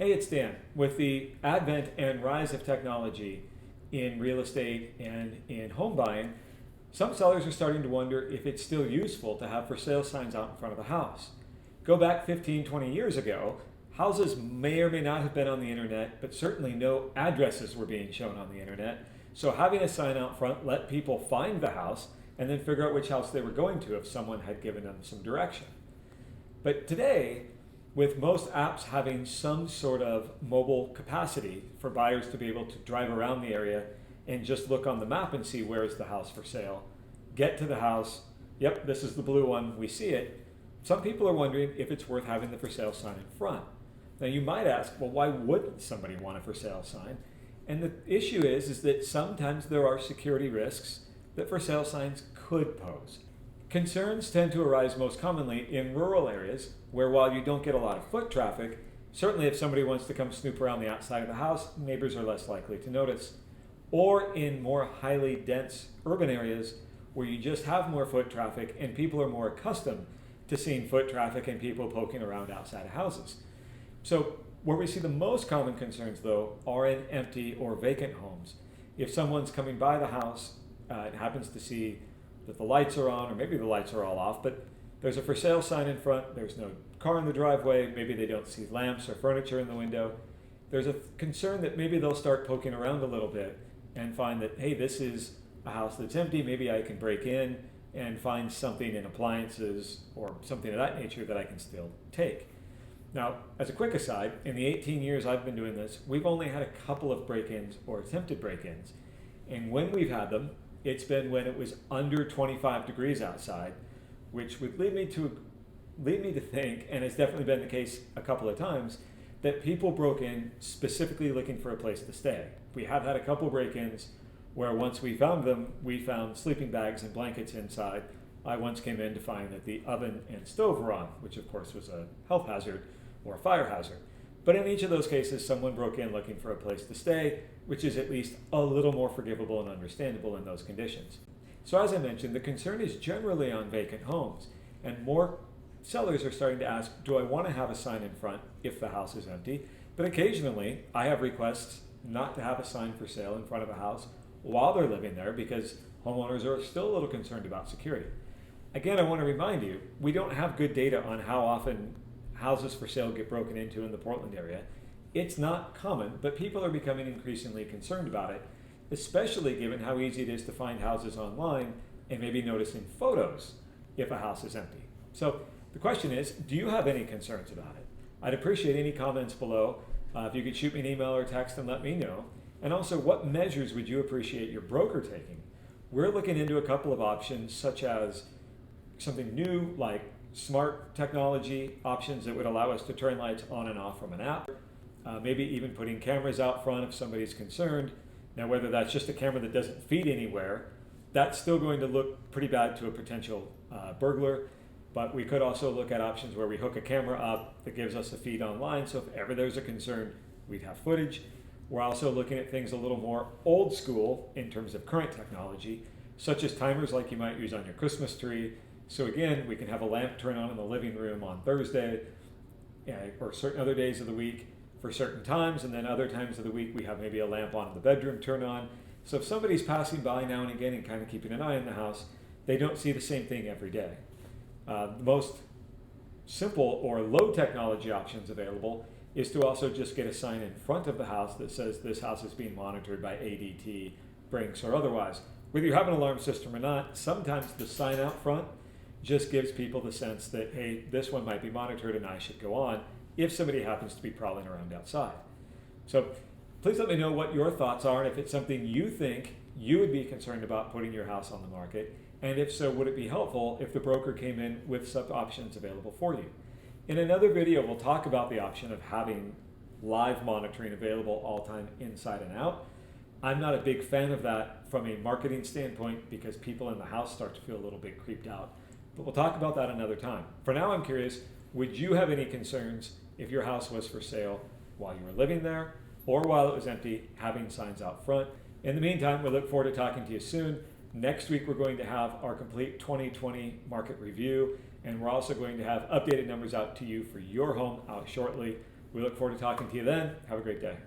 Hey, it's Dan. With the advent and rise of technology in real estate and in home buying, some sellers are starting to wonder if it's still useful to have for sale signs out in front of the house. Go back 15, 20 years ago, houses may or may not have been on the internet, but certainly no addresses were being shown on the internet. So having a sign out front let people find the house and then figure out which house they were going to if someone had given them some direction. But today, with most apps having some sort of mobile capacity for buyers to be able to drive around the area and just look on the map and see where is the house for sale, get to the house, yep, this is the blue one, we see it. Some people are wondering if it's worth having the for sale sign in front. Now you might ask, well, why wouldn't somebody want a for sale sign? And the issue is that sometimes there are security risks that for sale signs could pose. Concerns tend to arise most commonly in rural areas where, while you don't get a lot of foot traffic, certainly if somebody wants to come snoop around the outside of the house, neighbors are less likely to notice. Or in more highly dense urban areas where you just have more foot traffic and people are more accustomed to seeing foot traffic and people poking around outside of houses. So where we see the most common concerns, though, are in empty or vacant homes. If someone's coming by the house and happens to see that the lights are on, or maybe the lights are all off, but there's a for sale sign in front, there's no car in the driveway, maybe they don't see lamps or furniture in the window, there's a concern that maybe they'll start poking around a little bit and find that, hey, this is a house that's empty, maybe I can break in and find something in appliances or something of that nature that I can still take. Now, as a quick aside, in the 18 years I've been doing this, we've only had a couple of break-ins or attempted break-ins. And when we've had them, it's been when it was under 25 degrees outside, which would lead me to think, and it's definitely been the case a couple of times, that people broke in specifically looking for a place to stay. We have had a couple break-ins where once we found them, we found sleeping bags and blankets inside. I once came in to find that the oven and stove were on, which of course was a health hazard or a fire hazard. But in each of those cases, someone broke in looking for a place to stay, which is at least a little more forgivable and understandable in those conditions. So as I mentioned, the concern is generally on vacant homes, and more sellers are starting to ask, do I want to have a sign in front if the house is empty? But occasionally, I have requests not to have a sign for sale in front of a house while they're living there because homeowners are still a little concerned about security. Again, I want to remind you, we don't have good data on how often houses for sale get broken into in the Portland area. It's not common, but people are becoming increasingly concerned about it, especially given how easy it is to find houses online and maybe noticing photos if a house is empty. So the question is, do you have any concerns about it? I'd appreciate any comments below. If you could shoot me an email or text and let me know. And also, what measures would you appreciate your broker taking? We're looking into a couple of options, such as something new like smart technology options that would allow us to turn lights on and off from an app, maybe even putting cameras out front if somebody's concerned. Now, whether that's just a camera that doesn't feed anywhere, that's still going to look pretty bad to a potential burglar, but we could also look at options where we hook a camera up that gives us a feed online, so if ever there's a concern, we'd have footage. We're also looking at things a little more old school in terms of current technology, such as timers like you might use on your Christmas tree. So again, we can have a lamp turn on in the living room on Thursday or certain other days of the week for certain times, and then other times of the week we have maybe a lamp on in the bedroom turn on. So if somebody's passing by now and again and kind of keeping an eye on the house, they don't see the same thing every day. The most simple or low technology options available is to also just get a sign in front of the house that says this house is being monitored by ADT, Brinks, or otherwise. Whether you have an alarm system or not, sometimes the sign out front just gives people the sense that, hey, this one might be monitored and I should go on if somebody happens to be prowling around outside. So please let me know what your thoughts are and if it's something you think you would be concerned about putting your house on the market. And if so, would it be helpful if the broker came in with some options available for you? In another video, we'll talk about the option of having live monitoring available all time inside and out. I'm not a big fan of that from a marketing standpoint because people in the house start to feel a little bit creeped out. But we'll talk about that another time. For now, I'm curious, would you have any concerns if your house was for sale while you were living there or while it was empty, having signs out front? In the meantime, we look forward to talking to you soon. Next week, we're going to have our complete 2020 market review, and we're also going to have updated numbers out to you for your home out shortly. We look forward to talking to you then. Have a great day.